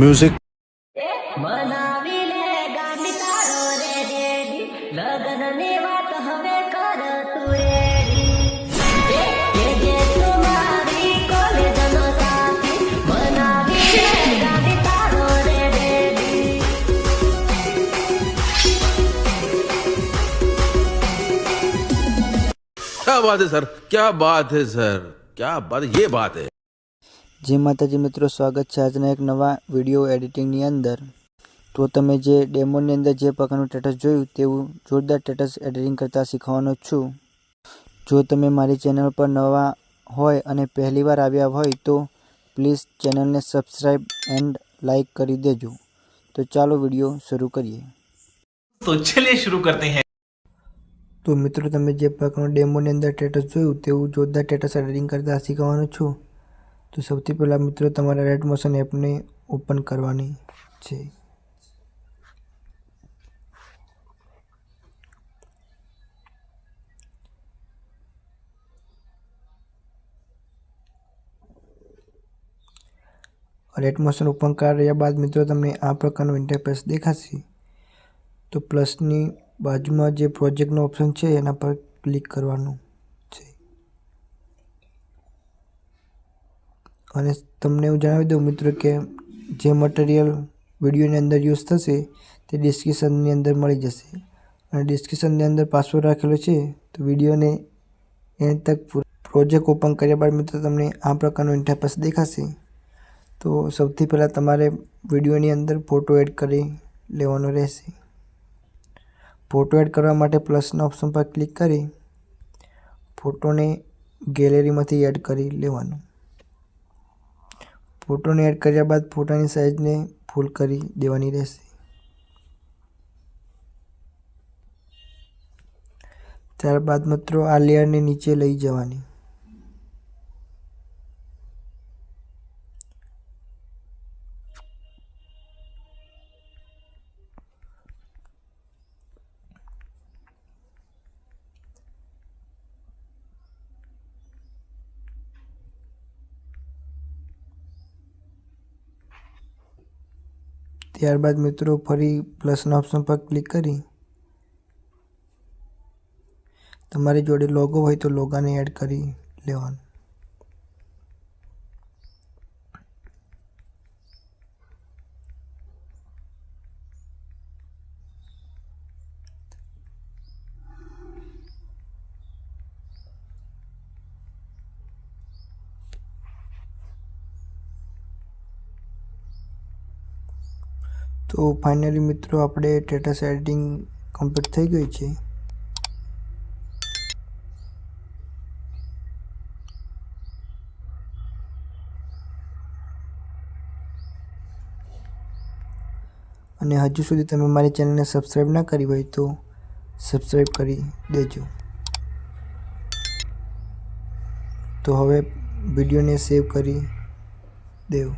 Music. મનાવી લે ગાડી તારો રે રેડી લગનની વાત હવે કર તું રેડી જે તમારી કોલેજનો સાથી મનાવી લે ગાડી તારો રે રેડી क्या बात है सर, क्या बात है सर, क्या बात, ये बात है। जय माताजी मित्रों, स्वागत है आज एक नवा विडियो एडिटिंगनी अंदर। तो तमे जे डेमोनी अंदर जे प्रकारનું સ્ટેટસ જોયું તેવું જોરદાર સ્ટેટસ એડિટિંગ કરતા શીખવાનો છું। જો તમે મારી ચેનલ પર નવા હોય અને પહેલીવાર આવ્યા હોય તો પ્લીઝ ચેનલને સબસ્ક્રાઇબ એન્ડ લાઈક કરી દેજો। તો ચાલો વિડિયો શરૂ કરીએ। तो चलिए शुरू करते हैं। તો મિત્રો તમે જે પ્રકારનું ડેમોની અંદર સ્ટેટસ જોયું તેવું જોરદાર સ્ટેટસ એડિટિંગ કરતા શીખવાનો છું। तो સૌથી પહેલાં મિત્રો તમારે રેડ મોશન એપને ઓપન કરવાની છે। રેડ મોશન ઓપન કર્યા બાદ મિત્રો તમને આ પ્રકારનું ઇન્ટરફેસ દેખાશે। તો પ્લસની બાજુમાં જે પ્રોજેક્ટનો ઓપ્શન છે એના પર ક્લિક કરવાનું છે અને તમને હું જણાવી દઉં મિત્રો કે જે મટીરિયલ વિડીયોની અંદર યુઝ થશે તે ડિસ્ક્રિપ્શનની અંદર મળી જશે અને ડિસ્ક્રિપ્શનની અંદર પાસવર્ડ રાખેલો છે। તો વિડીયોને એન્ડ તક પ્રોજેક્ટ ઓપન કર્યા બાદ મિત્રો તમને આ પ્રકારનું ઇન્ટરફેસ દેખાશે। તો સૌથી પહેલાં તમારે વિડીયોની અંદર ફોટો એડ કરી લેવાનો રહેશે। ફોટો એડ કરવા માટે પ્લસના ઓપ્શન પર ક્લિક કરી ફોટોને ગેલેરીમાંથી એડ કરી લેવાનો। ફોટોને એડ કર્યા બાદ ફોટાની સાઇઝને ફૂલ કરી દેવાની રહેશે। ત્યારબાદ મિત્રો આ લેયરને નીચે લઈ જવાની। ત્યારબાદ મિત્રો ફરી પ્લસના ઓપ્શન પર ક્લિક કરી તમારી જોડે લોગો હોય તો લોગાને એડ કરી લેવાનો। તો ફાઇનલી મિત્રો આપણે સ્ટેટસ એડિટિંગ કમ્પ્લીટ થઈ ગઈ છે। અને હજુ સુધી તમે મારી ચેનલને સબસ્ક્રાઇબ ના કરી હોય તો સબસ્ક્રાઇબ કરી દેજો। તો હવે વિડીયોને સેવ કરી દેવું।